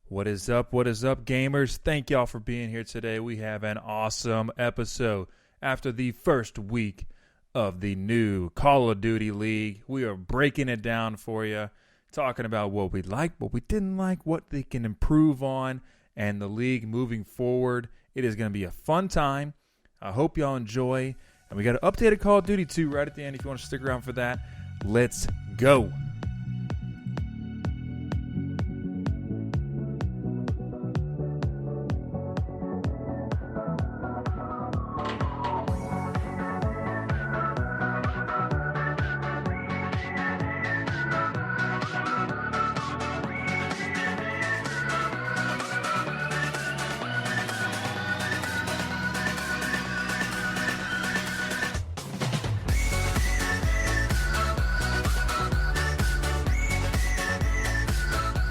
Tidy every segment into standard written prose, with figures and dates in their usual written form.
What is up? What is up, gamers? Thank y'all for being here today. We have an awesome episode. After the first week of the new Call of Duty League, we are breaking it down for you, talking about what we liked, what we didn't like, what they can improve on, and the league moving forward. It is going to be a fun time. I hope y'all enjoy. And we got an updated Call of Duty 2 right at the end if you want to stick around for that. Let's go.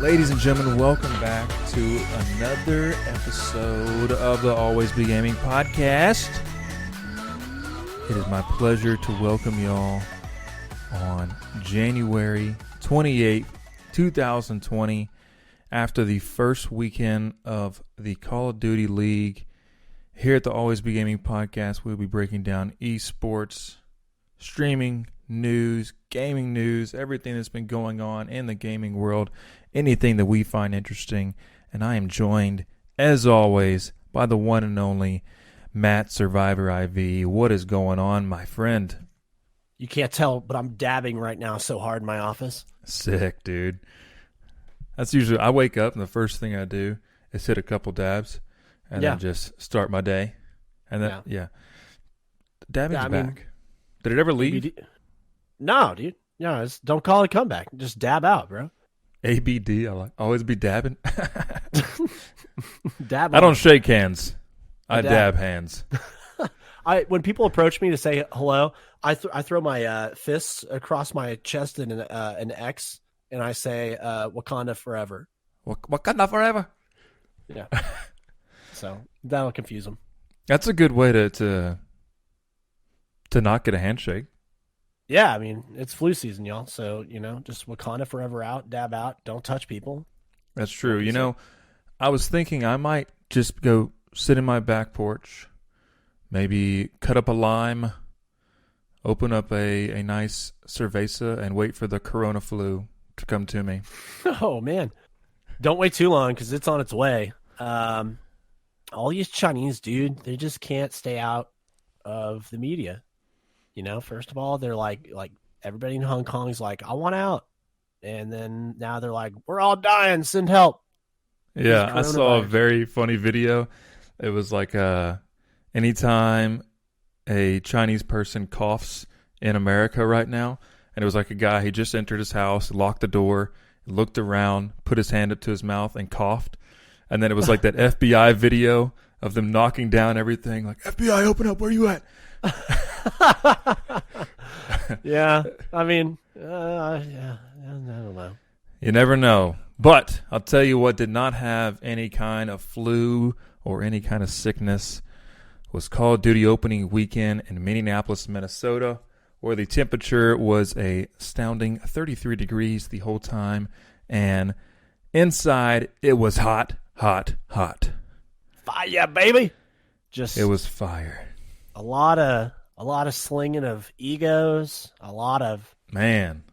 Ladies and gentlemen, welcome back to another episode of the Always Be Gaming podcast. It is my pleasure to welcome y'all on January 28th, 2020, after the first weekend of the Call of Duty League. Here at the Always Be Gaming podcast, we'll be breaking down esports, streaming, news, gaming news, everything that's been going on in the gaming world, anything that we find interesting. And I am joined, as always, by the one and only Matt Survivor IV. What is going on, my friend? You can't tell, but I'm dabbing right now so hard in my office. Sick, dude. That's usually, I wake up and the first thing I do is hit a couple dabs and then just start my day. And then, dabbing's back. Did it ever leave? No, dude. No, don't call it a comeback. Just dab out, bro. ABD, I like always be dabbing. Dab. I don't shake hands. I dab hands. When people approach me to say hello, I throw my fists across my chest in an X, and I say Wakanda forever. Wakanda forever. Yeah. So that'll confuse them. That's a good way to not get a handshake. Yeah, I mean, it's flu season, y'all. So, just Wakanda forever out, dab out, don't touch people. That's true. I was thinking I might just go sit in my back porch, maybe cut up a lime, open up a nice cerveza, and wait for the corona flu to come to me. Oh, man. Don't wait too long because it's on its way. All these Chinese, dude, they just can't stay out of the media. First of all, they're like everybody in Hong Kong is like, I want out. And then now they're like, we're all dying. Send help. Yeah, I saw a very funny video. It was like anytime a Chinese person coughs in America right now, and it was like a guy, he just entered his house, locked the door, looked around, put his hand up to his mouth and coughed. And then it was like that FBI video of them knocking down everything, like, FBI, open up, where you at? Yeah, I mean, I don't know. You never know. But I'll tell you what did not have any kind of flu or any kind of sickness was Call of Duty opening weekend in Minneapolis, Minnesota, where the temperature was a astounding 33 degrees the whole time, and inside it was hot, hot, hot. Fire, baby. It was fire. A lot of slinging of egos, a lot of man,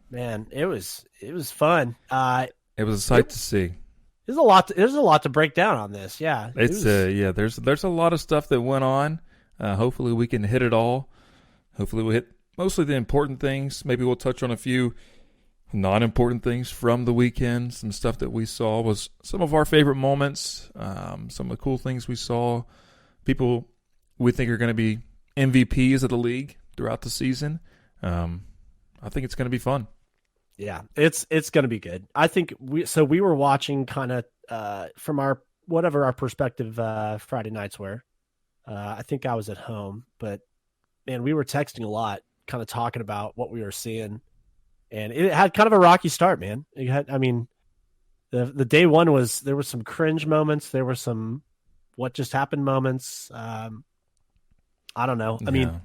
it was fun. It was a sight to see. There's a lot to break down on this. Yeah. There's a lot of stuff that went on. Hopefully we can hit it all. Hopefully we'll hit mostly the important things. Maybe we'll touch on a few non-important things from the weekend. Some stuff that we saw was some of our favorite moments. Some of the cool things we saw. People we think are going to be MVPs of the league throughout the season. I think it's going to be fun. Yeah, it's going to be good. I think we were watching kind of from our perspective Friday nights were. I think I was at home, but man, we were texting a lot, kind of talking about what we were seeing, and it had kind of a rocky start, man. The day one there were some cringe moments, there were some what just happened moments. I don't know. I mean,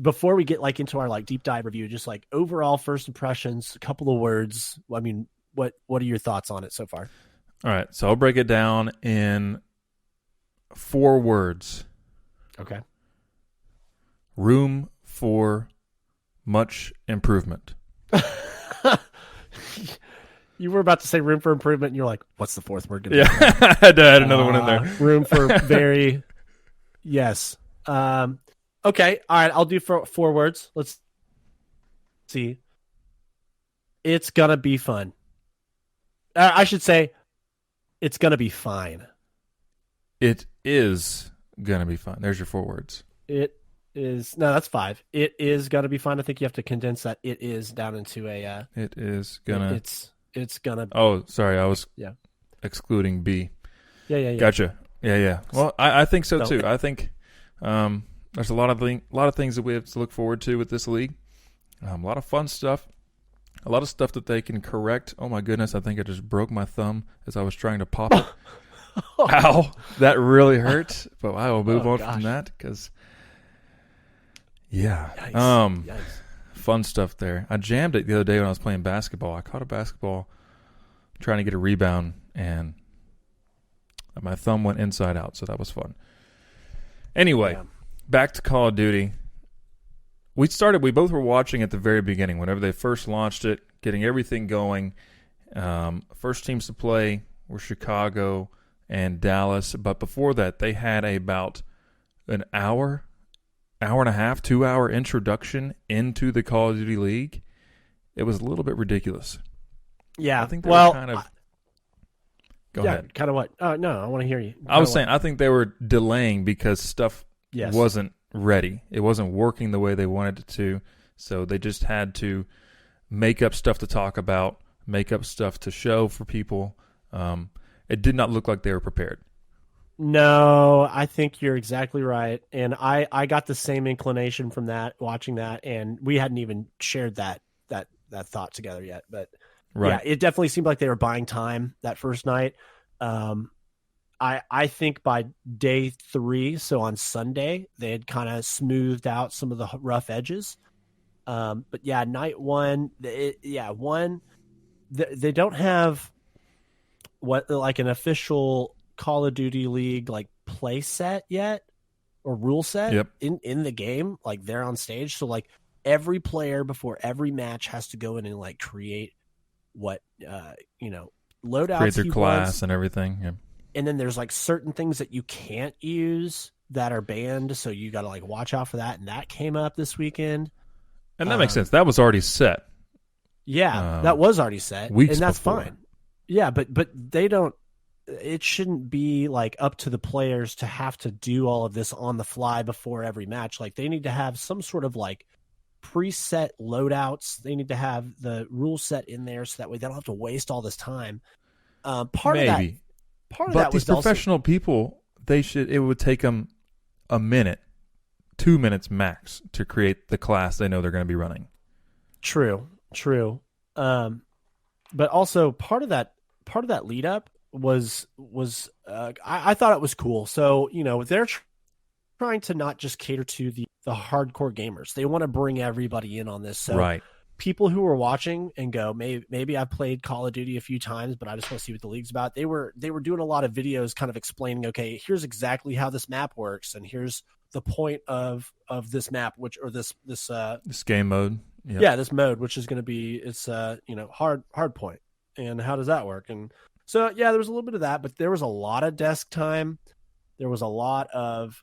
before we get into our deep dive review, just overall first impressions, a couple of words. I mean, what are your thoughts on it so far? All right, so I'll break it down in 4 words. Okay. Room for much improvement. You were about to say room for improvement, and you're like, what's the 4th word going to Yeah, be? I had to add another one in there. Room for very, yes. Okay, all right, I'll do 4 words. Let's see. It's going to be fun. I should say, it's going to be fine. It is going to be fun. There's your 4 words. It is, no, that's 5. It is going to be fun. I think you have to condense that it is down into a. It is going to. It's going to. Oh, sorry. I was excluding B. Yeah. Gotcha. Yeah. Well, I think so too. I think there's a lot of things that we have to look forward to with this league. A lot of fun stuff. A lot of stuff that they can correct. Oh my goodness! I think I just broke my thumb as I was trying to pop it. Ow! That really hurt. But I will move on from that because, Yikes. Fun stuff there. I jammed it the other day when I was playing basketball. I caught a basketball trying to get a rebound, and my thumb went inside out, so that was fun. Anyway, back to Call of Duty. We both were watching at the very beginning, whenever they first launched it, getting everything going. First teams to play were Chicago and Dallas, but before that, they had about an hour and a half, 2-hour introduction into the Call of Duty League. It was a little bit ridiculous. Yeah. I think they were kind of. Go ahead. Kind of what? No, I want to hear you. I was saying, I think they were delaying because stuff wasn't ready. It wasn't working the way they wanted it to, so they just had to make up stuff to talk about, make up stuff to show for people. It did not look like they were prepared. No, I think you're exactly right. And I got the same inclination from that, watching that, and we hadn't even shared that thought together yet. But yeah, it definitely seemed like they were buying time that first night. I think by day 3, so on Sunday, they had kind of smoothed out some of the rough edges. But yeah, night 1, they don't have like an official Call of Duty League like play set yet or rule set in the game. Like they're on stage, so like every player before every match has to go in and like create what loadouts, create their class and everything. Yeah. And then there's like certain things that you can't use that are banned, so you got to like watch out for that. And that came up this weekend, and that makes sense. That was already set. Yeah, that was already set, and that's before. fine. Yeah, but they don't. It shouldn't be like up to the players to have to do all of this on the fly before every match. Like they need to have some sort of like preset loadouts. They need to have the rule set in there so that way they don't have to waste all this time. Part of that these professional people, it would take them a minute, 2 minutes max to create the class they know they're going to be running. True. But also part of that lead up was I thought it was cool. So, they're trying to not just cater to the hardcore gamers. They want to bring everybody in on this. So people who were watching and go, maybe I've played Call of Duty a few times, but I just want to see what the league's about. They were doing a lot of videos kind of explaining, okay, here's exactly how this map works, and here's the point of this map, this game mode. Yep. Yeah, this mode, which is going to be hard point, and how does that work? And so there was a little bit of that, but there was a lot of desk time. There was a lot of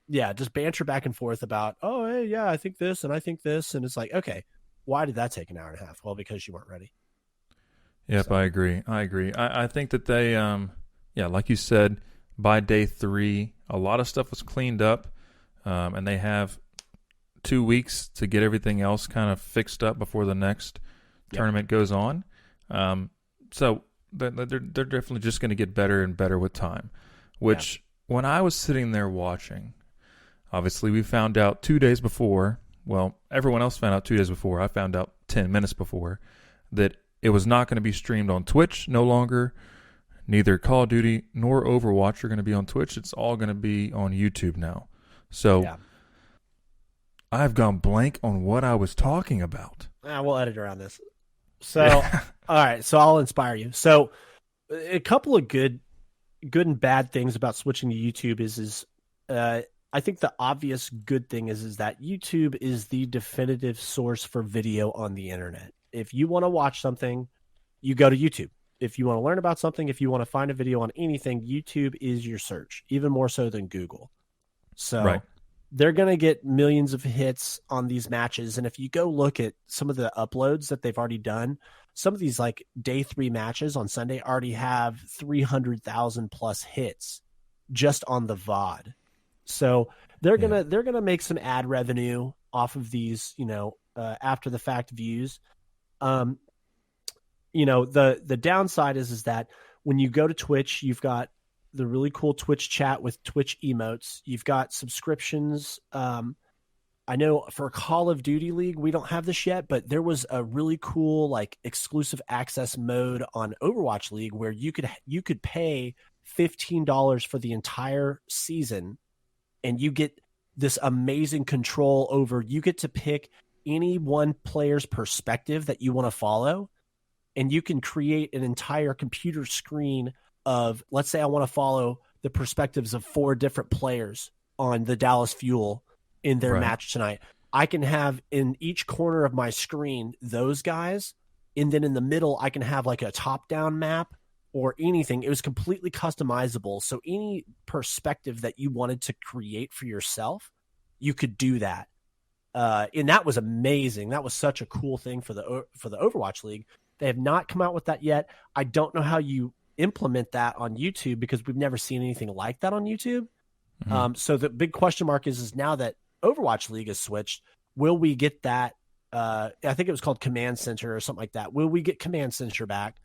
just banter back and forth about, oh hey, yeah, I think this and I think this, and it's like, okay, why did that take an hour and a half? Well, because you weren't ready. Yep, so. I agree. I think that they like you said, by day 3, a lot of stuff was cleaned up, and they have 2 weeks to get everything else kind of fixed up before the next tournament goes on. So they're definitely just going to get better and better with time. Which, when I was sitting there watching, obviously we found out 2 days before. Well, everyone else found out 2 days before. I found out 10 minutes before that it was not going to be streamed on Twitch no longer. Neither Call of Duty nor Overwatch are going to be on Twitch. It's all going to be on YouTube now. So I've gone blank on what I was talking about. We'll edit around this. So, all right. So I'll inspire you. So a couple of good and bad things about switching to YouTube I think the obvious good thing is that YouTube is the definitive source for video on the internet. If you want to watch something, you go to YouTube. If you want to learn about something, if you want to find a video on anything, YouTube is your search, even more so than Google. So Right. they're going to get millions of hits on these matches. And if you go look at some of the uploads that they've already done, some of these like day 3 matches on Sunday already have 300,000 plus hits just on the VOD. So they're gonna make some ad revenue off of these, after the fact views. The downside is that when you go to Twitch, you've got the really cool Twitch chat with Twitch emotes. You've got subscriptions. I know for Call of Duty League, we don't have this yet, but there was a really cool like exclusive access mode on Overwatch League where you could pay $15 for the entire season, and you get this amazing control over. You get to pick any one player's perspective that you want to follow, and you can create an entire computer screen of, let's say I want to follow the perspectives of 4 different players on the Dallas Fuel in their match tonight. I can have in each corner of my screen those guys, and then in the middle I can have like a top-down map or anything. It was completely customizable. So any perspective that you wanted to create for yourself, you could do that. And that was amazing. That was such a cool thing for the Overwatch League. They have not come out with that yet. I don't know how you implement that on YouTube because we've never seen anything like that on YouTube. Mm-hmm. So the big question mark is now that Overwatch League is switched, will we get that? I think it was called Command Center or something like that. Will we get Command Center back?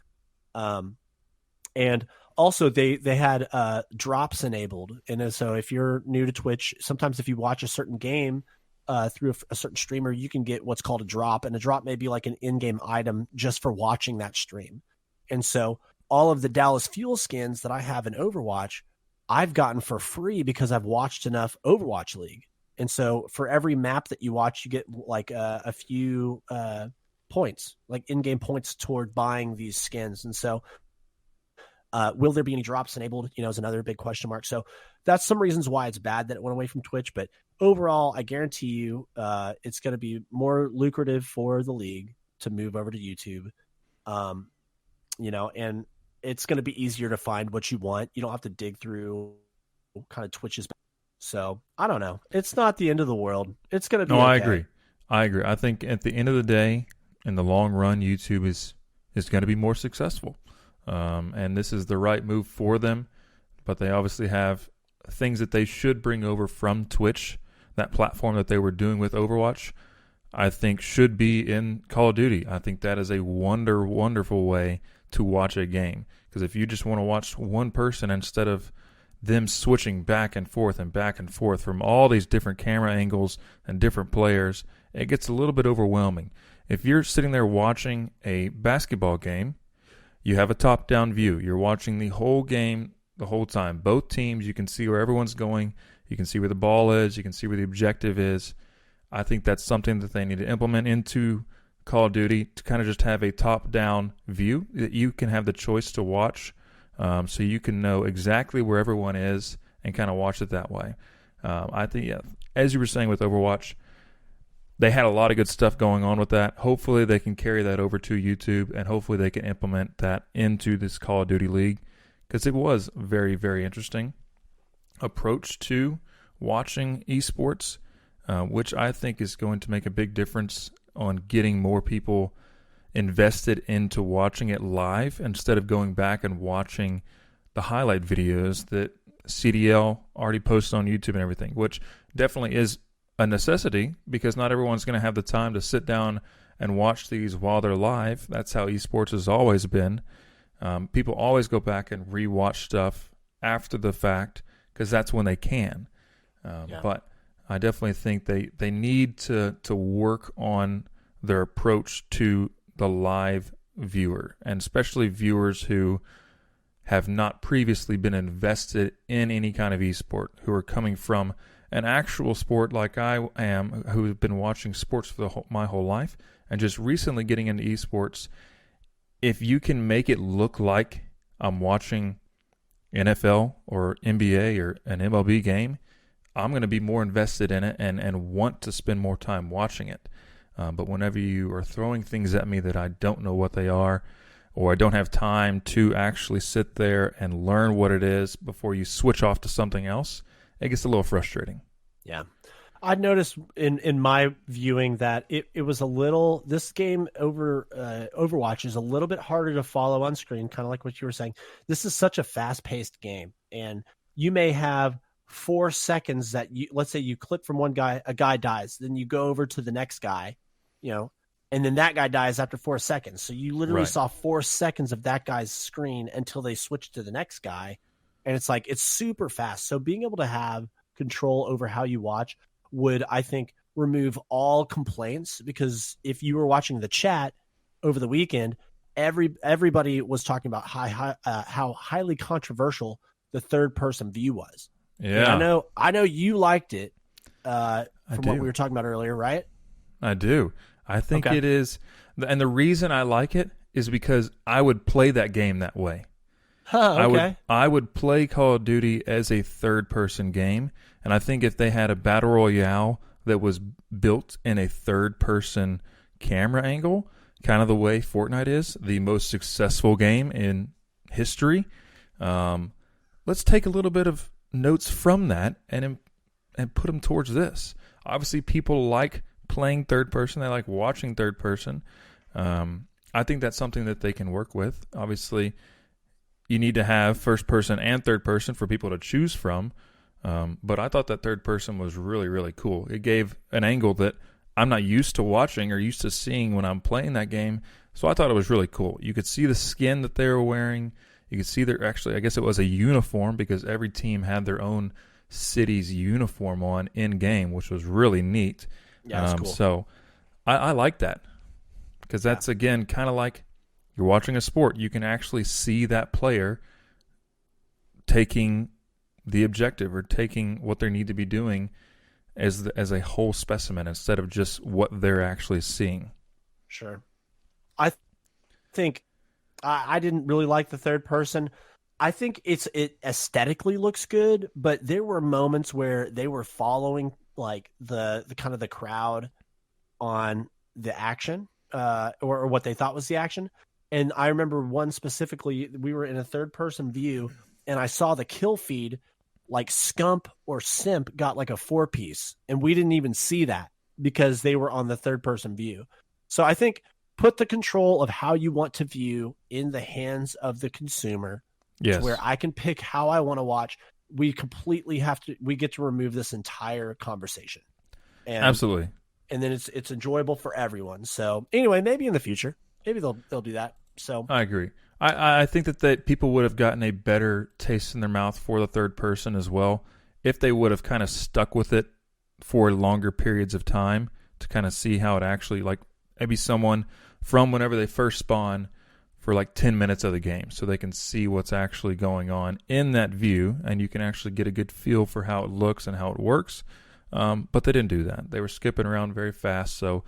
And also they had drops enabled. And so if you're new to Twitch, sometimes if you watch a certain game through a certain streamer, you can get what's called a drop. And a drop may be like an in-game item just for watching that stream. And so all of the Dallas Fuel skins that I have in Overwatch, I've gotten for free because I've watched enough Overwatch League. And so for every map that you watch, you get like a few points, like in-game points toward buying these skins. And so will there be any drops enabled, is another big question mark. So that's some reasons why it's bad that it went away from Twitch. But overall, I guarantee you it's going to be more lucrative for the league to move over to YouTube. And it's going to be easier to find what you want. You don't have to dig through kind of Twitch's. So I don't know. It's not the end of the world. It's going to be. No, okay. I agree. I think at the end of the day, in the long run, YouTube is going to be more successful. And this is the right move for them. But they obviously have things that they should bring over from Twitch. That platform that they were doing with Overwatch, I think should be in Call of Duty. I think that is a wonderful way to watch a game. Because if you just want to watch one person instead of them switching back and forth from all these different camera angles and different players, it gets a little bit overwhelming. If you're sitting there watching a basketball game, you have a top-down view. You're watching the whole game the whole time. Both teams, you can see where everyone's going. You can see where the ball is. You can see where the objective is. I think that's something that they need to implement into Call of Duty to kind of just have a top-down view that you can have the choice to watch, so you can know exactly where everyone is and kind of watch it that way. I think, as you were saying with Overwatch, they had a lot of good stuff going on with that. Hopefully they can carry that over to YouTube, and hopefully they can implement that into this Call of Duty League, because it was a very, very interesting approach to watching esports, which I think is going to make a big difference on getting more people invested into watching it live instead of going back and watching the highlight videos that CDL already posted on YouTube and everything, which definitely is a necessity because not everyone's going to have the time to sit down and watch these while they're live. That's how esports has always been. People always go back and rewatch stuff after the fact because that's when they can. But I definitely think they need to work on their approach to the live viewer, and especially viewers who have not previously been invested in any kind of esport, who are coming from an actual sport like I am, who have been watching sports for my whole life and just recently getting into esports. If you can make it look like I'm watching NFL or NBA or an MLB game, I'm going to be more invested in it and want to spend more time watching it. But whenever you are throwing things at me that I don't know what they are, or I don't have time to actually sit there and learn what it is before you switch off to something else, it gets a little frustrating. Yeah. I noticed in my viewing that it was a little, this game Overwatch is a little bit harder to follow on screen, kind of like what you were saying. This is such a fast-paced game, and you may have 4 seconds that let's say you click from one guy, a guy dies, then you go over to the next guy, and then that guy dies after 4 seconds. So you literally saw 4 seconds of that guy's screen until they switch to the next guy. And it's like, it's super fast. So being able to have control over how you watch would, I think, remove all complaints, because if you were watching the chat over the weekend, everybody was talking about how highly controversial the third person view was. Yeah. And I know you liked it from what we were talking about earlier, right? I do. I think it is. And the reason I like it is because I would play that game that way. Okay. I would play Call of Duty as a third-person game, and I think if they had a battle royale that was built in a third-person camera angle, kind of the way Fortnite is, the most successful game in history, let's take a little bit of notes from that and put them towards this. Obviously, people like playing third-person. They like watching third-person. I think that's something that they can work with. Obviously, you need to have first person and third person for people to choose from. But I thought that third person was really, really cool. It gave an angle that I'm not used to watching or used to seeing when I'm playing that game. So I thought it was really cool. You could see the skin that they were wearing. You could see I guess it was a uniform, because every team had their own city's uniform on in game, which was really neat. Yeah, that's cool. So I like that, because that's, again, kind of like you're watching a sport. You can actually see that player taking the objective or taking what they need to be doing as a whole specimen instead of just what they're actually seeing. Sure. I think I didn't really like the third person. I think it aesthetically looks good, but there were moments where they were following like the kind of the crowd on the action, or what they thought was the action. And I remember one specifically, we were in a third person view, and I saw the kill feed, like Scump or Simp got like a 4-piece, and we didn't even see that because they were on the third person view. So I think put the control of how you want to view in the hands of the consumer. Yes. Where I can pick how I want to watch. We get to remove this entire conversation. And, absolutely. And then it's enjoyable for everyone. So anyway, maybe in the future, maybe they'll do that. So I agree. I think that people would have gotten a better taste in their mouth for the third person as well if they would have kind of stuck with it for longer periods of time to kind of see how it actually, like maybe someone from whenever they first spawn for like 10 minutes of the game, so they can see what's actually going on in that view, and you can actually get a good feel for how it looks and how it works. But they didn't do that. They were skipping around very fast, so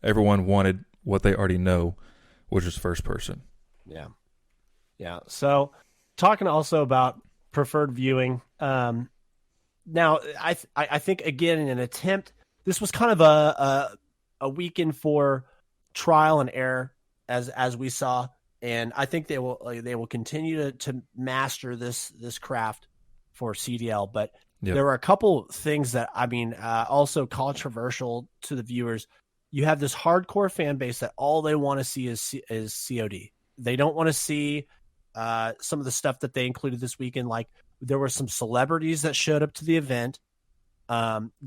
everyone wanted what they already know, which is first person. Yeah. Yeah. So talking also about preferred viewing. Now, I think, again, in an attempt, this was kind of a weekend for trial and error, as we saw. And I think they will continue to master this craft for CDL. But there were a couple things that, also controversial to the viewers. You have this hardcore fan base that all they want to see is COD. They don't want to see some of the stuff that they included this weekend. Like, there were some celebrities that showed up to the event.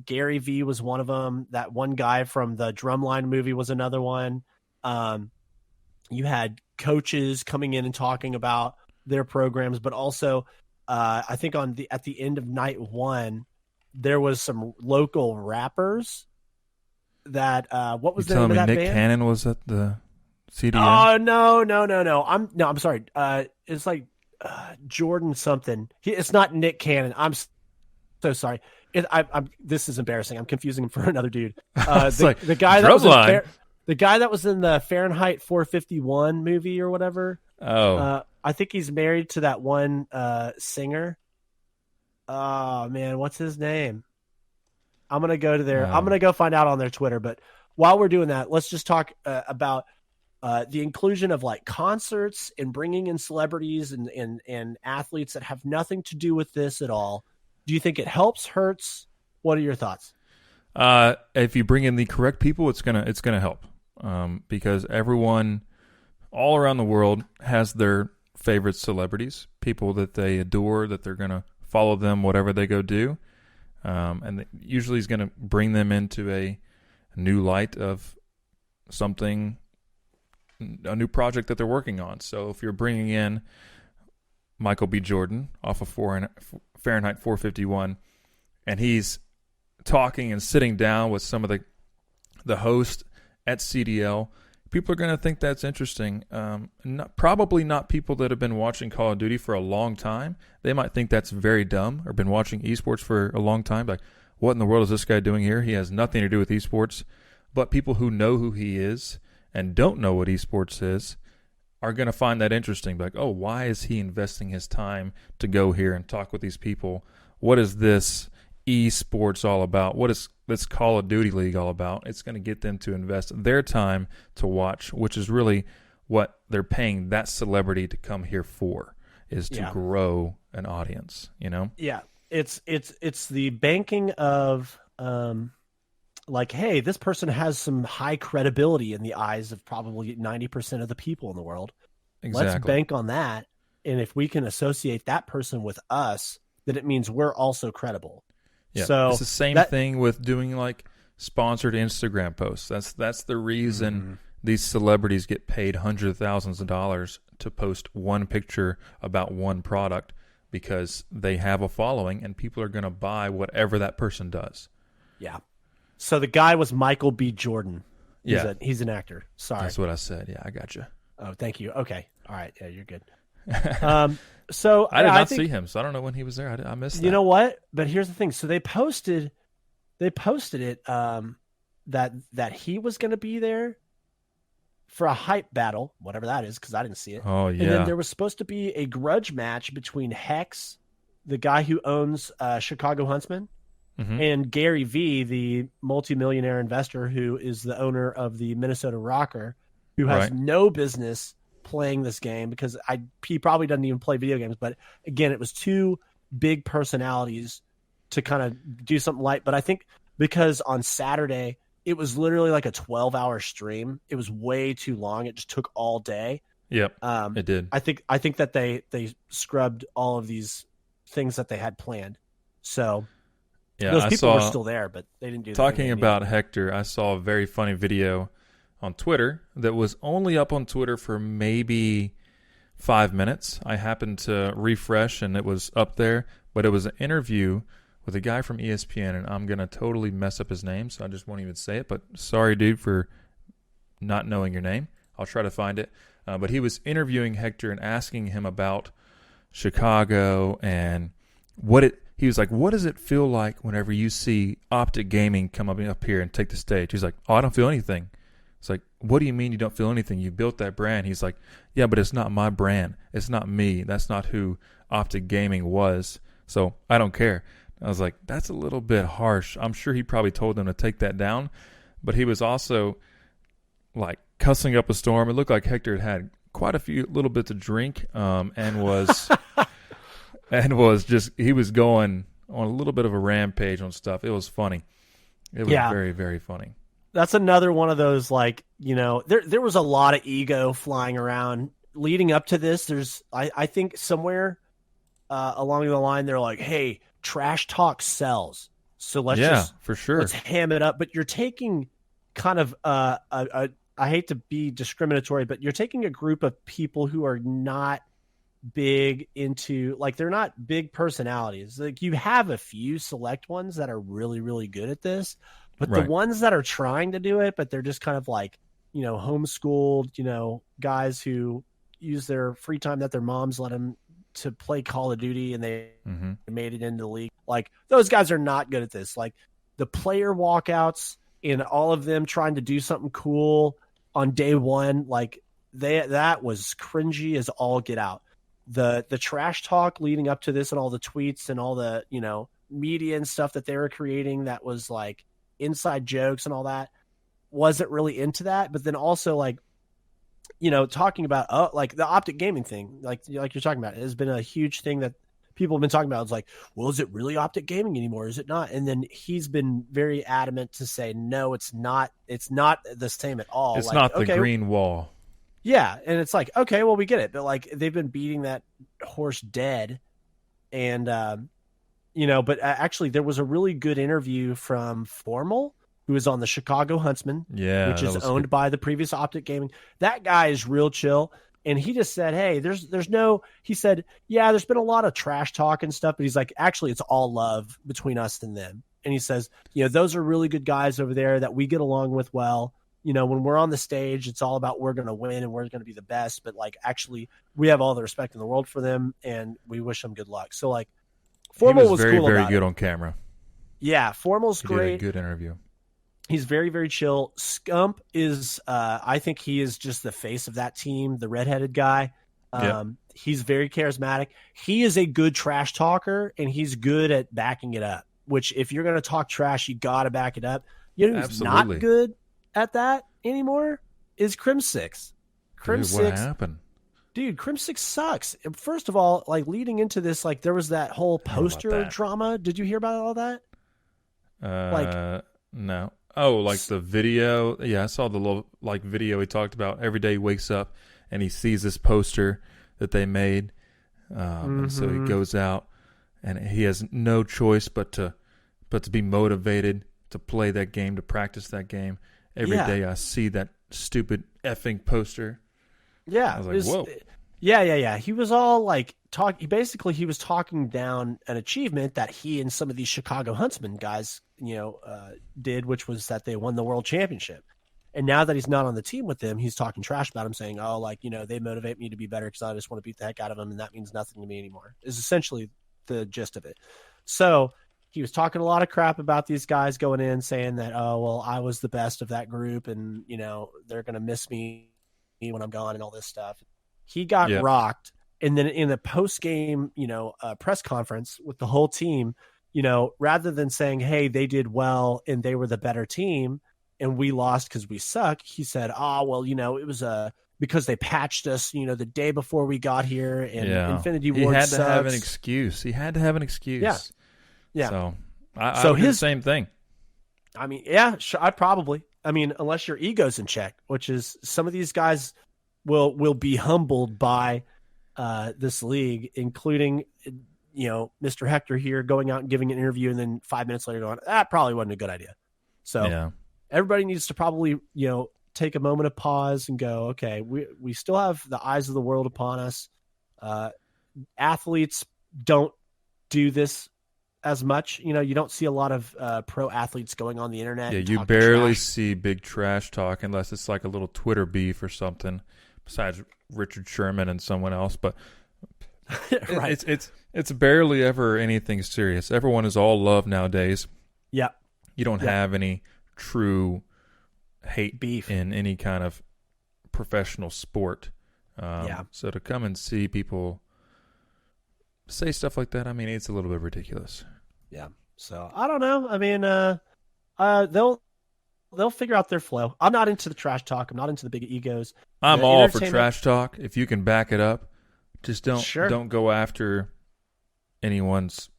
Gary V was one of them. That one guy from the Drumline movie was another one. You had coaches coming in and talking about their programs, but also I think at the end of night one, there was some local rappers that what was the name of that band? Nick Cannon was at the CDL? Oh, no. I'm sorry. It's like Jordan something. It's not Nick Cannon. I'm so sorry. This is embarrassing. I'm confusing him for another dude. The guy that was in the Fahrenheit 451 movie or whatever. Oh, I think he's married to that one singer. Oh man, what's his name? I'm gonna go to their. I'm um, gonna go find out on their Twitter. But while we're doing that, let's just talk about the inclusion of like concerts and bringing in celebrities and athletes that have nothing to do with this at all. Do you think it helps, hurts? What are your thoughts? if you bring in the correct people, it's gonna help, because everyone all around the world has their favorite celebrities, people that they adore, that they're gonna follow them whatever they go do, and usually is gonna bring them into a new light of something, a new project that they're working on. So if you're bringing in Michael B. Jordan off of Fahrenheit 451, and he's talking and sitting down with some of the hosts at CDL, people are going to think that's interesting. Probably not people that have been watching Call of Duty for a long time. They might think that's very dumb, or been watching esports for a long time. Like, what in the world is this guy doing here? He has nothing to do with esports. But people who know who he is and don't know what esports is are going to find that interesting. Like, oh, why is he investing his time to go here and talk with these people? What is this esports all about? What is this Call of Duty League all about? It's going to get them to invest their time to watch, which is really what they're paying that celebrity to come here for, is to grow an audience, you know? Yeah. It's the banking of like, hey, this person has some high credibility in the eyes of probably 90% of the people in the world. Exactly. Let's bank on that. And if we can associate that person with us, then it means we're also credible. Yeah, so it's the same thing with doing like sponsored Instagram posts. That's the reason these celebrities get paid hundreds of thousands of dollars to post one picture about one product, because they have a following and people are going to buy whatever that person does. Yeah. So the guy was Michael B. Jordan. He's an actor. Sorry. That's what I said. Yeah, I got you. Oh, thank you. Okay. All right. Yeah, you're good. So I did not see him, so I don't know when he was there. I missed that. You know what? But here's the thing. So they posted it that he was going to be there for a hype battle, whatever that is, because I didn't see it. Oh yeah. And then there was supposed to be a grudge match between Hex, the guy who owns Chicago Huntsman, and Gary V, the multimillionaire investor who is the owner of the Minnesota Rocker, who has no business playing this game because he probably doesn't even play video games. But again, it was two big personalities to kind of do something light. But I think because on Saturday it was literally like a 12-hour stream, it was way too long. It just took all day. Yep, it did. I think that they scrubbed all of these things that they had planned. So yeah, those people were still there, but they didn't do. Talking about Hector, I saw a very funny video on Twitter that was only up on Twitter for maybe 5 minutes. I happened to refresh and it was up there, but it was an interview with a guy from ESPN, and I'm going to totally mess up his name, so I just won't even say it, but sorry, dude, for not knowing your name. I'll try to find it. But he was interviewing Hector and asking him about Chicago and he was like, what does it feel like whenever you see Optic Gaming come up here and take the stage? He's like, oh, I don't feel anything. It's like, what do you mean you don't feel anything? You built that brand. He's like, yeah, but it's not my brand. It's not me. That's not who Optic Gaming was. So I don't care. I was like, that's a little bit harsh. I'm sure he probably told them to take that down, but he was also like cussing up a storm. It looked like Hector had quite a few little bits of drink, and was he was going on a little bit of a rampage on stuff. It was funny. It was very, very funny. That's another one of those, like, you know, there was a lot of ego flying around leading up to this. I think somewhere along the line they're like, hey, trash talk sells, so let's for sure, let's ham it up. But you're taking kind of I hate to be discriminatory, but you're taking a group of people who are not big into, like, they're not big personalities. Like, you have a few select ones that are really, really good at this, but the ones that are trying to do it, but they're just kind of like, you know, homeschooled, you know, guys who use their free time that their moms let them to play Call of Duty, and they made it into the league. Like, those guys are not good at this. Like, the player walkouts and all of them trying to do something cool on day one, like, that was cringy as all get out. The trash talk leading up to this and all the tweets and all the, media and stuff that they were creating that was like inside jokes and all that, wasn't really into that. But then also like, talking about like the Optic Gaming thing, like you're talking about, it has been a huge thing that people have been talking about. It's like, well, is it really Optic Gaming anymore? Is it not? And then he's been very adamant to say, no, it's not. It's not the same at all. It's like, not the green wall. Yeah. And it's like, okay, well, we get it. But like, they've been beating that horse dead. And, but actually there was a really good interview from Formal, who is on the Chicago Huntsman, which is owned by the previous Optic Gaming. That guy is real chill. And he just said, hey, he said, yeah, there's been a lot of trash talk and stuff, but he's like, actually, it's all love between us and them. And he says, those are really good guys over there that we get along with well. When we're on the stage, it's all about we're going to win and we're going to be the best. But like, actually, we have all the respect in the world for them, and we wish them good luck. So like, Formal was very, cool very about good it. on camera. Yeah, Formal's great. Did a good interview. He's very, very chill. Scump is, I think he is just the face of that team, the redheaded guy. He's very charismatic. He is a good trash talker, and he's good at backing it up, which if you're going to talk trash, you got to back it up. Who's not good at that anymore is Crim6. What happened? Dude, Crim6 sucks. First of all, like leading into this, like there was that whole poster drama. Did you hear about all that? No. Oh, like the video. Yeah, I saw the little video he talked about. Every day he wakes up and he sees this poster that they made. And so he goes out and he has no choice but to be motivated to play that game, to practice that game. Every day I see that stupid effing poster. Yeah. I was like, whoa. Yeah. He was all like he was talking down an achievement that he and some of these Chicago Huntsman guys, did, which was that they won the world championship. And now that he's not on the team with them, he's talking trash about him, saying, oh, like, they motivate me to be better because I just want to beat the heck out of them, and that means nothing to me anymore, is essentially the gist of it. So he was talking a lot of crap about these guys going in, saying that, oh, well, I was the best of that group, and, they're going to miss me when I'm gone and all this stuff. He got rocked. And then in the post-game, press conference with the whole team, rather than saying, hey, they did well and they were the better team and we lost because we suck, he said, oh, well, it was because they patched us, the day before we got here, and Infinity Ward sucks. He had to have an excuse. Yeah. So I would do the same thing. I mean, yeah, sure, unless your ego's in check, which is some of these guys will be humbled by this league, including, Mr. Hector here going out and giving an interview and then 5 minutes later going, that probably wasn't a good idea. So everybody needs to probably, take a moment of pause and go, okay, we still have the eyes of the world upon us. Athletes don't do this as much. You don't see a lot of pro athletes going on the internet. Yeah, you barely see big trash talk unless it's like a little Twitter beef or something, besides Richard Sherman and someone else. But right. it's barely ever anything serious. Everyone is all love nowadays. Yeah. You don't have any true hate beef in any kind of professional sport. So to come and see people say stuff like that, I mean, it's a little bit ridiculous. Yeah. So I don't know. I mean, they'll figure out their flow. I'm not into the trash talk. I'm not into the big egos. I'm all for trash talk if you can back it up. Just don't go after anyone's,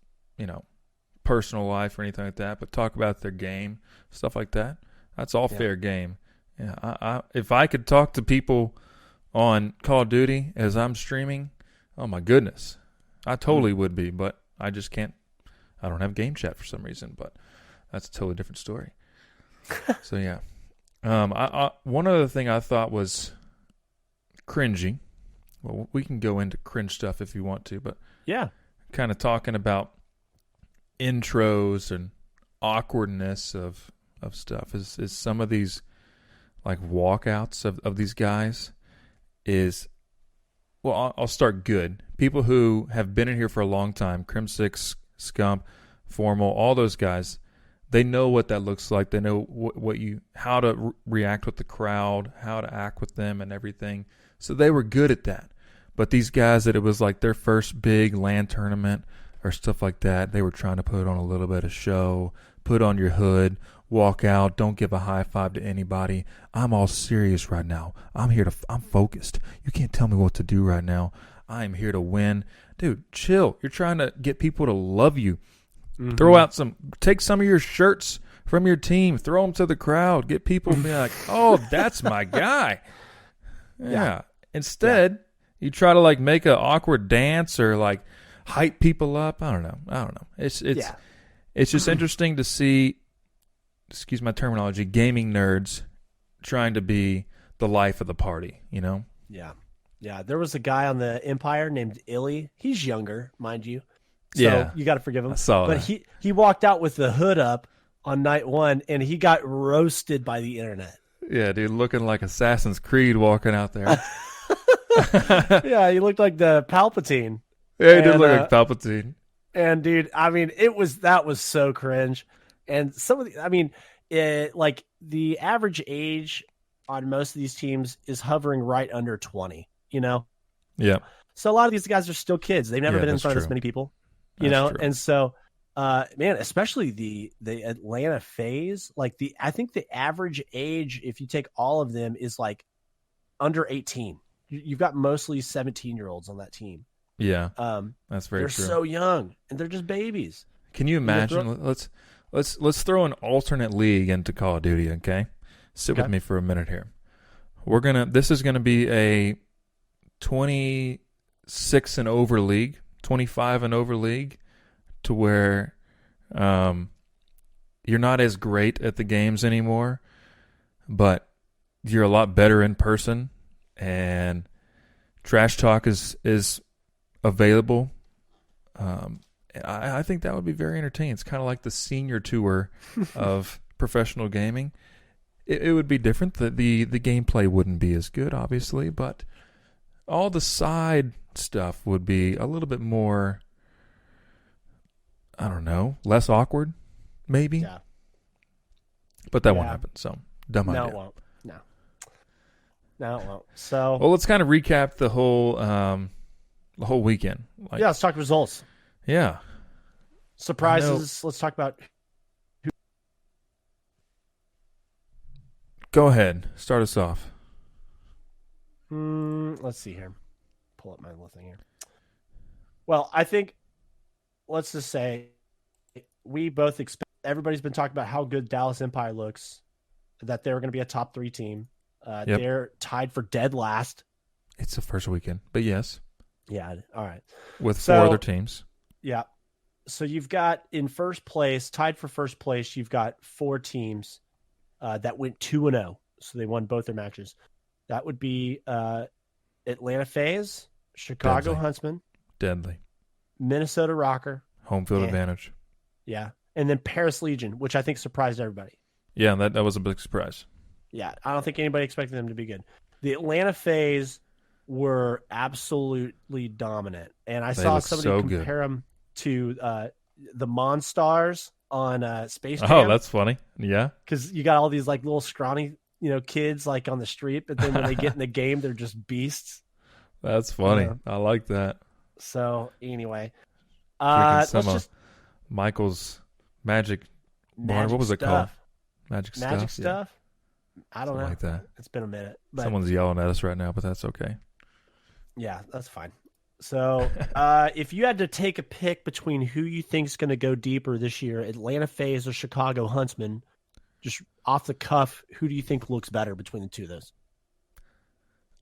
personal life or anything like that, but talk about their game, stuff like that. That's all fair game. Yeah, I if I could talk to people on Call of Duty as I'm streaming, oh my goodness, I totally would be, but I just can't. I don't have game chat for some reason, but that's a totally different story. So yeah, one other thing I thought was cringy. Well, we can go into cringe stuff if you want to, but kind of talking about intros and awkwardness of stuff is some of these like walkouts of these guys is, well, I'll start good. People who have been in here for a long time, Crim6, Scump, Formal, all those guys, they know what that looks like. They know how to react with the crowd, how to act with them and everything. So they were good at that. But these guys that it was like their first big LAN tournament or stuff like that, they were trying to put on a little bit of show, put on your hood, walk out, don't give a high five to anybody. I'm all serious right now. I'm focused. You can't tell me what to do right now. I'm here to win. Dude, chill. You're trying to get people to love you. Mm-hmm. Take some of your shirts from your team, throw them to the crowd, get people to be like, oh, that's my guy. Yeah. Instead, you try to like make an awkward dance or like hype people up. I don't know. It's just interesting to see, excuse my terminology, gaming nerds trying to be the life of the party, you know? Yeah. Yeah. There was a guy on the Empire named Illy. He's younger, mind you. So you got to forgive him. I saw but that. he walked out with the hood up on night one, and he got roasted by the internet. Yeah, dude, looking like Assassin's Creed walking out there. Yeah, he looked like the Palpatine. Yeah, he did look like Palpatine. And dude, I mean, that was so cringe. And like the average age on most of these teams is hovering right under 20, you know? Yeah. So a lot of these guys are still kids. They've never been in front of this many people, you know? True. And so, man, especially the Atlanta phase, like I think the average age, if you take all of them, is like under 18. You've got mostly 17-year-olds on that team. Yeah. That's very true. They're so young and they're just babies. Can you imagine? Let's throw an alternate league into Call of Duty, okay? Sit with me for a minute here. This is gonna be a 26 and over league, 25 and over league, to where you're not as great at the games anymore, but you're a lot better in person, and trash talk is available. I think that would be very entertaining. It's kind of like the senior tour of professional gaming. It would be different. The gameplay wouldn't be as good, obviously, but all the side stuff would be a little bit more, I don't know, less awkward, maybe. Yeah. But that won't happen, so dumb idea. No, it won't. No, it won't. So, well, let's kind of recap the whole weekend. let's talk results. Yeah. Surprises. Let's talk about who. Go ahead. Start us off. Let's see here. Pull up my little thing here. Well, I think, let's just say, we both expect, everybody's been talking about how good Dallas Empire looks, that they're going to be a top 3 team. They're tied for dead last. It's the first weekend, but yes. Yeah, all right. With 4 other teams. Yeah. So you've got in first place, tied for first place, you've got 4 teams that went 2-0. So they won both their matches. That would be Atlanta FaZe, Chicago Huntsman. Deadly. Minnesota Rocker. Home field advantage. Yeah. And then Paris Legion, which I think surprised everybody. Yeah, that was a big surprise. Yeah, I don't think anybody expected them to be good. The Atlanta FaZe were absolutely dominant. And I saw somebody compare them to the Monstars on Space Jam. Oh, that's funny. Yeah. Because you got all these like little scrawny, kids like on the street, but then when they get in the game, they're just beasts. That's funny. I like that. So anyway, let's just Michael's magic bar. What was it called? Magic stuff. Yeah. I don't know. Like that. It's been a minute. But someone's yelling at us right now, but that's okay. Yeah, that's fine. So if you had to take a pick between who you think is going to go deeper this year, Atlanta FaZe or Chicago Huntsman, just off the cuff, who do you think looks better between the two of those?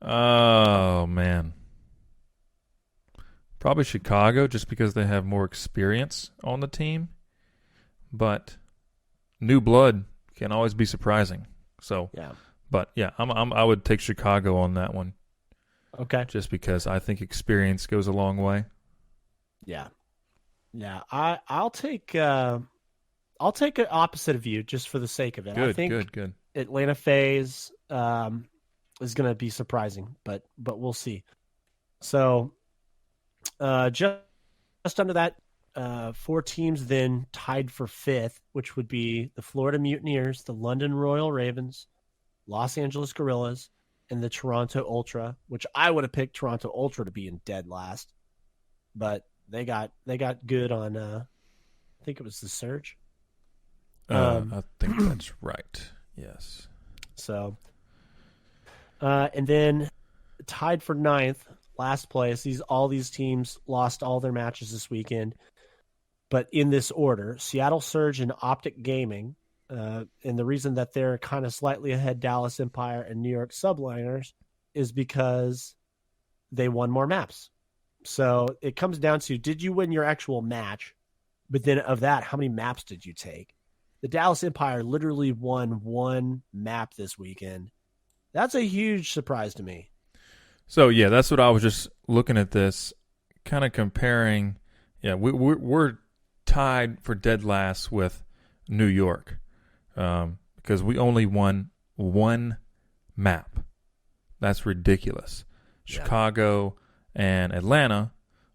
Oh, man. Probably Chicago, just because they have more experience on the team. But new blood can always be surprising. So, yeah. But yeah, I would take Chicago on that one. Okay. Just because I think experience goes a long way. Yeah. Yeah. I'll take an opposite of you just for the sake of it. Good, I think good. Atlanta FaZe is going to be surprising, but we'll see. So just under that, 4 teams then tied for 5th, which would be the Florida Mutineers, the London Royal Ravens, Los Angeles Guerrillas, and the Toronto Ultra, which I would have picked Toronto Ultra to be in dead last, but they got good on. I think it was the Surge. I think that's right. Yes. So, and then tied for ninth, last place. All these teams lost all their matches this weekend, but in this order: Seattle Surge and Optic Gaming. And the reason that they're kind of slightly ahead Dallas Empire and New York Subliners is because they won more maps. So it comes down to, did you win your actual match? But then of that, how many maps did you take? The Dallas Empire literally won one map this weekend. That's a huge surprise to me. So, yeah, that's what I was just looking at this, kind of comparing. Yeah, we're tied for dead last with New York. Because we only won one map. That's ridiculous. Yeah. Chicago and Atlanta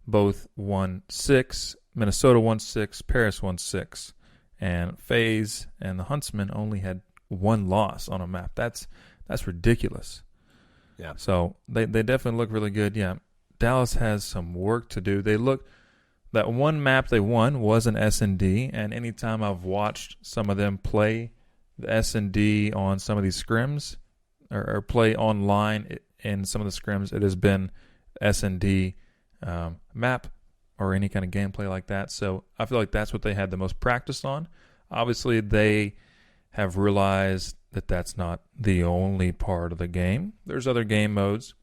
both won 6. Minnesota won 6. Paris won 6. And FaZe and the Huntsmen only had one loss on a map. That's ridiculous. Yeah. So they definitely look really good. Yeah. Dallas has some work to do. That one map they won was an S&D, and anytime I've watched some of them play the S&D on some of these scrims or play online in some of the scrims, it has been S&D map or any kind of gameplay like that. So I feel like that's what they had the most practice on. Obviously, they have realized that that's not the only part of the game. There's other game modes,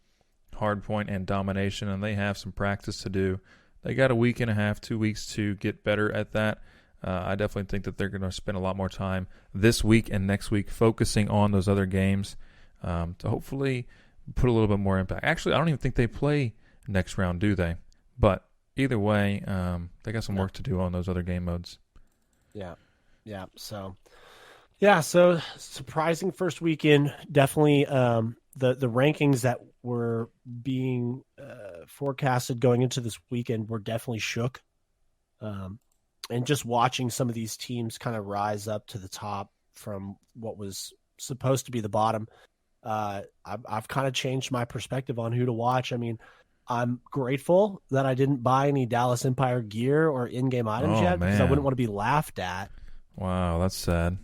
hardpoint and domination, and they have some practice to do. They got a week and a half, 2 weeks to get better at that. I definitely think that they're going to spend a lot more time this week and next week focusing on those other games to hopefully put a little bit more impact. Actually, I don't even think they play next round, do they? But either way, they got some work to do on those other game modes. Yeah. Yeah. So surprising first weekend. Definitely the rankings that were being forecasted going into this weekend were definitely shook. And just watching some of these teams kind of rise up to the top from what was supposed to be the bottom, I've kind of changed my perspective on who to watch. I mean, I'm grateful that I didn't buy any Dallas Empire gear or in-game items yet because I wouldn't want to be laughed at. Wow, that's sad.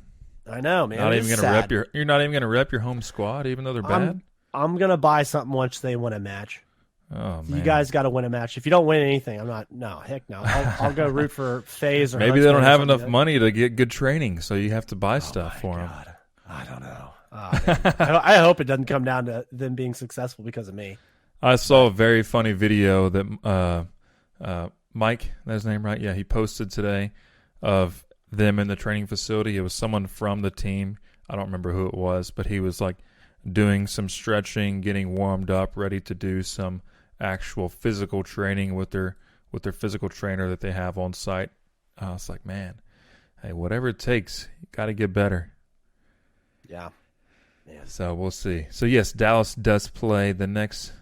I know, man. Not even gonna rep you're not even gonna rep your home squad, even though they're bad. I'm gonna buy something once they win a match. Oh man, you guys got to win a match. If you don't win anything, I'm not. No, heck no. I'll go root for FaZe or maybe they don't have enough money to get good training, so you have to buy stuff for them. I don't know. I hope it doesn't come down to them being successful because of me. I saw a very funny video that Mike, that's his name, right? Yeah, he posted today of them in the training facility. It was someone from the team. I don't remember who it was, but he was like doing some stretching, getting warmed up, ready to do some actual physical training with their physical trainer that they have on site. I was like, man, hey, whatever it takes, you got to get better. Yeah. Man. So we'll see. So yes, Dallas does play the next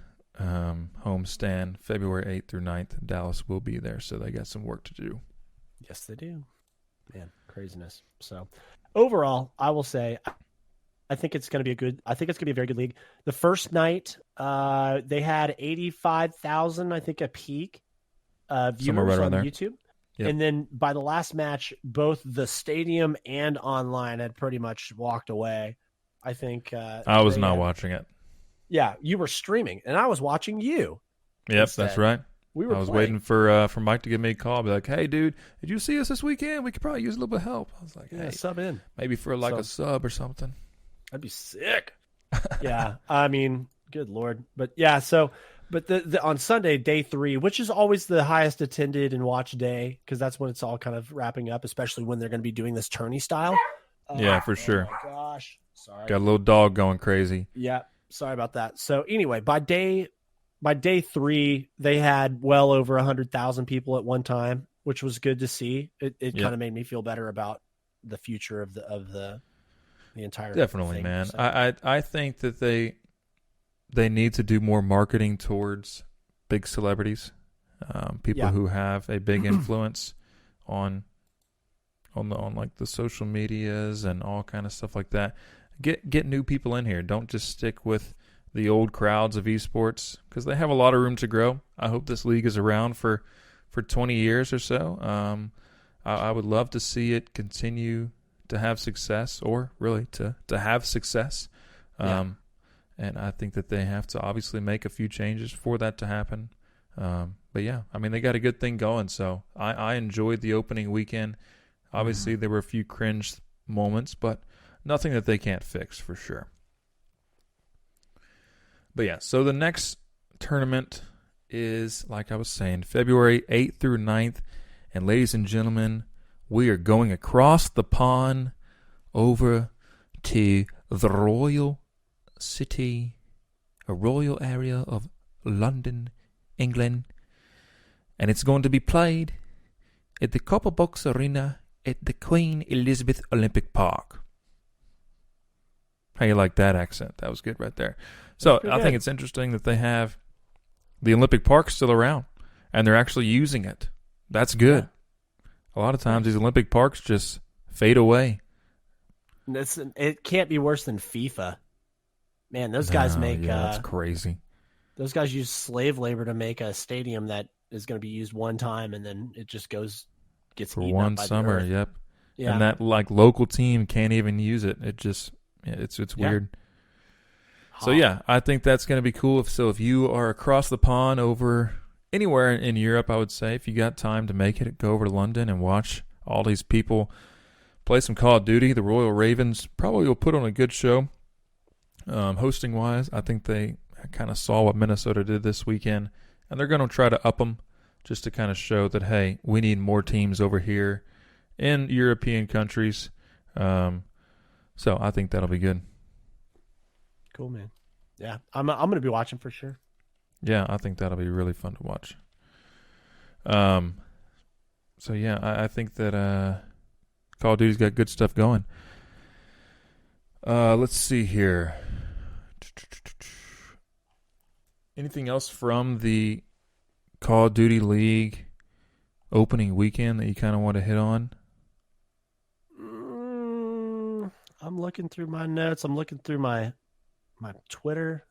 homestand February 8th through 9th. Dallas will be there, so they got some work to do. Yes, they do. Man, craziness. So overall, I will say I think it's going to be a very good league. The first night, they had 85,000, I think, a peak viewers on YouTube. Yep. And then by the last match, both the stadium and online had pretty much walked away. I think I was not watching it. Yeah, you were streaming, and I was watching you. Yep, instead. That's right. I was waiting for Mike to give me a call, be like, "Hey, dude, did you see us this weekend? We could probably use a little bit of help." I was like, "Hey, sub in, maybe for a sub or something." That'd be sick. Yeah, I mean, good Lord, but yeah. So, but the on Sunday, day 3, which is always the highest attended and watched day, because that's when it's all kind of wrapping up, especially when they're going to be doing this tourney style. Yeah, for sure. Oh my gosh, sorry. Got a little dog going crazy. Yeah, sorry about that. So anyway, by day 3, they had well over 100,000 people at one time, which was good to see. It kind of made me feel better about the future of the entire definitely thing. Man. So. I think that they need to do more marketing towards big celebrities, people who have a big influence on like the social medias and all kind of stuff like that. Get new people in here. Don't just stick with the old crowds of esports because they have a lot of room to grow. I hope this league is around for 20 years or so. I would love to see it continue to have success, or really to have success. And I think that they have to obviously make a few changes for that to happen. But yeah, I mean, they got a good thing going. So I enjoyed the opening weekend. Obviously, there were a few cringe moments, but nothing that they can't fix for sure. But yeah, so the next tournament is, like I was saying, February 8th through 9th. And ladies and gentlemen, we are going across the pond over to the royal city, a royal area of London, England. And it's going to be played at the Copper Box Arena at the Queen Elizabeth Olympic Park. How you like that accent? That was good right there. So I think it's interesting that they have the Olympic Park still around, and they're actually using it. That's good. Yeah. A lot of times these Olympic parks just fade away. It can't be worse than FIFA. Man, those guys make... that's crazy. Those guys use slave labor to make a stadium that is going to be used one time, and then it just gets for eaten one up by summer. the earth. Yep. Yeah. And that local team can't even use it. It just it's weird. So yeah, I think that's going to be cool. If you are across the pond over anywhere in Europe, I would say if you got time to make it, go over to London and watch all these people play some Call of Duty. The Royal Ravens probably will put on a good show. Hosting wise, I think they kind of saw what Minnesota did this weekend, and they're going to try to up them just to kind of show that, hey, we need more teams over here in European countries. So I think that'll be good. Cool, man. Yeah, I'm going to be watching for sure. Yeah, I think that'll be really fun to watch. So yeah, I think that Call of Duty's got good stuff going. Let's see here. Anything else from the Call of Duty League opening weekend that you kind of want to hit on? I'm looking through my notes. I'm looking through my Twitter.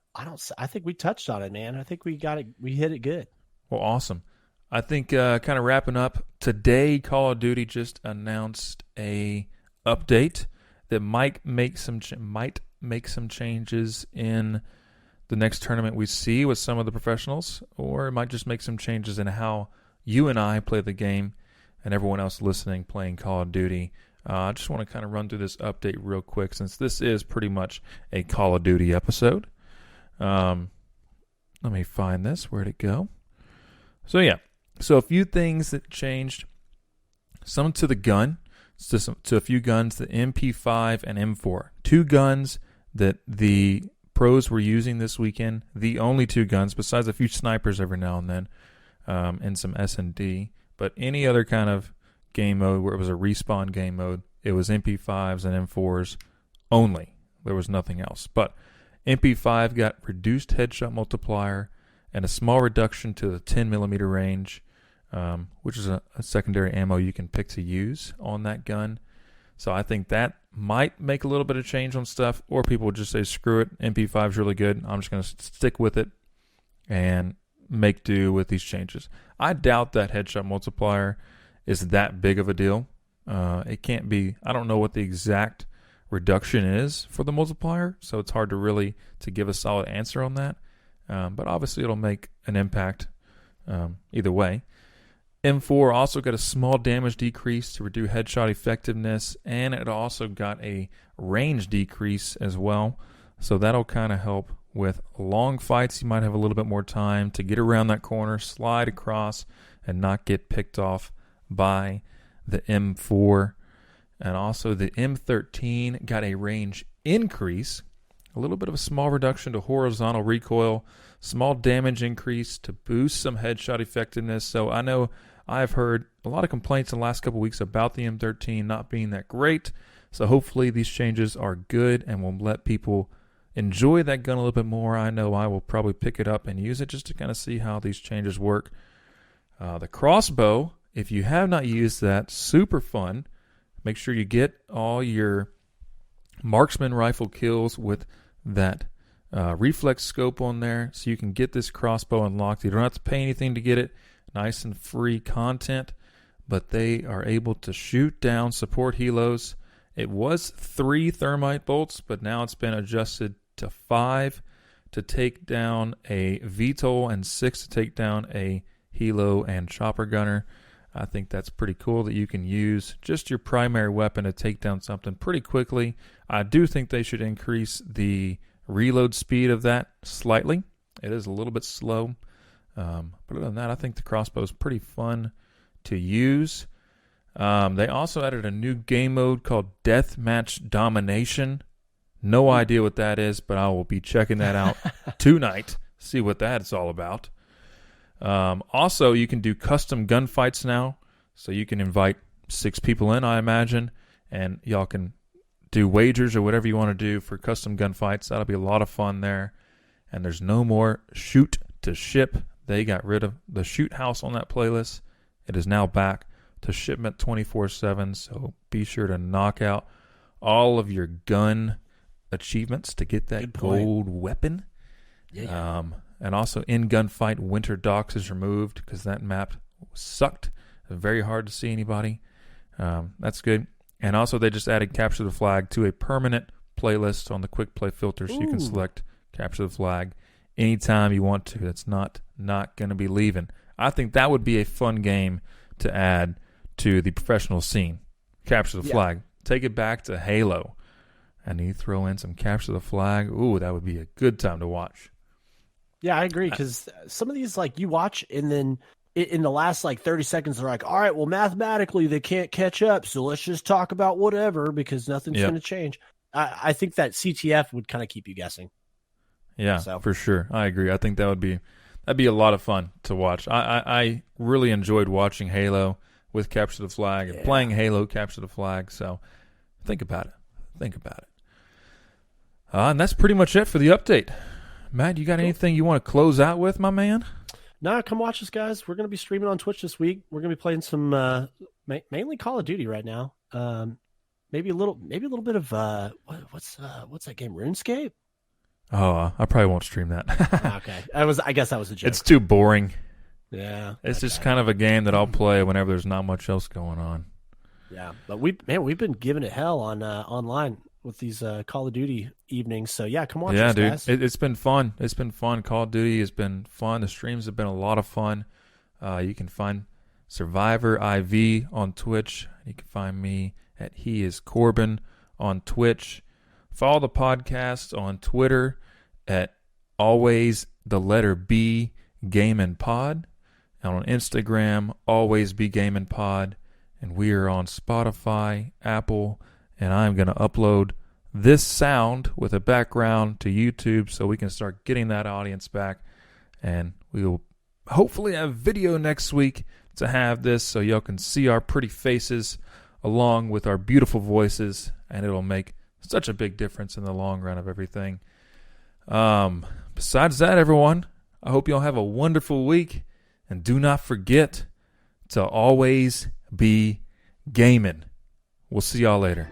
I think we touched on it, man. I think we got it. We hit it good. Well, awesome. I think kind of wrapping up today, Call of Duty just announced a update that might make some changes in the next tournament we see with some of the professionals, or it might just make some changes in how you and I play the game and everyone else listening playing Call of Duty. I just want to kind of run through this update real quick since this is pretty much a Call of Duty episode. Let me find this. Where'd it go? So yeah. So a few things that changed. Some to the gun. To a few guns, the MP5 and M4. Two guns that the pros were using this weekend. The only two guns, besides a few snipers every now and then, and some S&D. But any other kind of game mode where it was a respawn game mode, it was MP5s and M4s only. There was nothing else. But MP5 got reduced headshot multiplier and a small reduction to the 10mm range, which is a secondary ammo you can pick to use on that gun. So I think that might make a little bit of change on stuff, or people would just say, screw it, MP5 is really good. I'm just going to stick with it and make do with these changes. I doubt that headshot multiplier is that big of a deal. It can't be. I don't know what the exact reduction is for the multiplier, so it's hard to give a solid answer on that. But obviously it'll make an impact either way. M4 also got a small damage decrease to reduce headshot effectiveness, and it also got a range decrease as well. So that'll kind of help with long fights. You might have a little bit more time to get around that corner, slide across, and not get picked off by the M4. And also the M13 got a range increase, a little bit of a small reduction to horizontal recoil, small damage increase to boost some headshot effectiveness. So I know I've heard a lot of complaints in the last couple of weeks about the M13 not being that great. So hopefully these changes are good and will let people enjoy that gun a little bit more. I know I will probably pick it up and use it just to kind of see how these changes work. The crossbow, if you have not used that, super fun. Make sure you get all your marksman rifle kills with that reflex scope on there, so you can get this crossbow unlocked. You don't have to pay anything to get it. Nice and free content, but they are able to shoot down support helos. It was 3 thermite bolts, but now it's been adjusted to 5 to take down a VTOL and 6 to take down a helo and chopper gunner. I think that's pretty cool that you can use just your primary weapon to take down something pretty quickly. I do think they should increase the reload speed of that slightly. It is a little bit slow. But other than that, I think the crossbow is pretty fun to use. They also added a new game mode called Deathmatch Domination. No idea what that is, but I will be checking that out tonight, see what that's all about. Also, you can do custom gunfights now, so you can invite 6 people in, I imagine, and y'all can do wagers or whatever you want to do for custom gunfights. That'll be a lot of fun there. And there's no more shoot to ship. They got rid of the shoot house on that playlist. It is now back to shipment 24/7, so be sure to knock out all of your gun achievements to get that gold weapon. Yeah. And also in Gunfight, Winter Docks is removed because that map sucked. Very hard to see anybody. That's good. And also they just added Capture the Flag to a permanent playlist on the quick play filter, so you can select Capture the Flag anytime you want to. That's not going to be leaving. I think that would be a fun game to add to the professional scene. Capture the Flag. Take it back to Halo. And you throw in some Capture the Flag. Ooh, that would be a good time to watch. Yeah, I agree, because some of these, like, you watch and then in the last, 30 seconds, they're like, all right, well, mathematically they can't catch up, so let's just talk about whatever because nothing's going to change. I think that CTF would kind of keep you guessing. Yeah, for sure. I agree. I think that'd be a lot of fun to watch. I really enjoyed watching Halo with Capture the Flag and playing Halo Capture the Flag, so think about it. And that's pretty much it for the update. Matt, you got anything you want to close out with, my man? No, come watch us, guys. We're going to be streaming on Twitch this week. We're going to be playing some mainly Call of Duty right now. Maybe a little bit of what's that game? RuneScape? Oh, I probably won't stream that. Okay, I guess that was a joke. It's too boring. Yeah, it's just kind of a game that I'll play whenever there's not much else going on. Yeah, but we've been giving it hell on online with these Call of Duty evenings. So yeah, come watch us, guys. It's been fun. It's been fun. Call of Duty has been fun. The streams have been a lot of fun. You can find Survivor IV on Twitch. You can find me at He Is Corbin on Twitch. Follow the podcast on Twitter at always the letter B Game and Pod, and on Instagram always be Game and Pod. And we are on Spotify, Apple, and I'm going to upload this sound with a background to YouTube so we can start getting that audience back. And we will hopefully have video next week to have this so y'all can see our pretty faces along with our beautiful voices, and it'll make such a big difference in the long run of everything. Besides that, everyone, I hope y'all have a wonderful week, and do not forget to always be gaming. We'll see y'all later.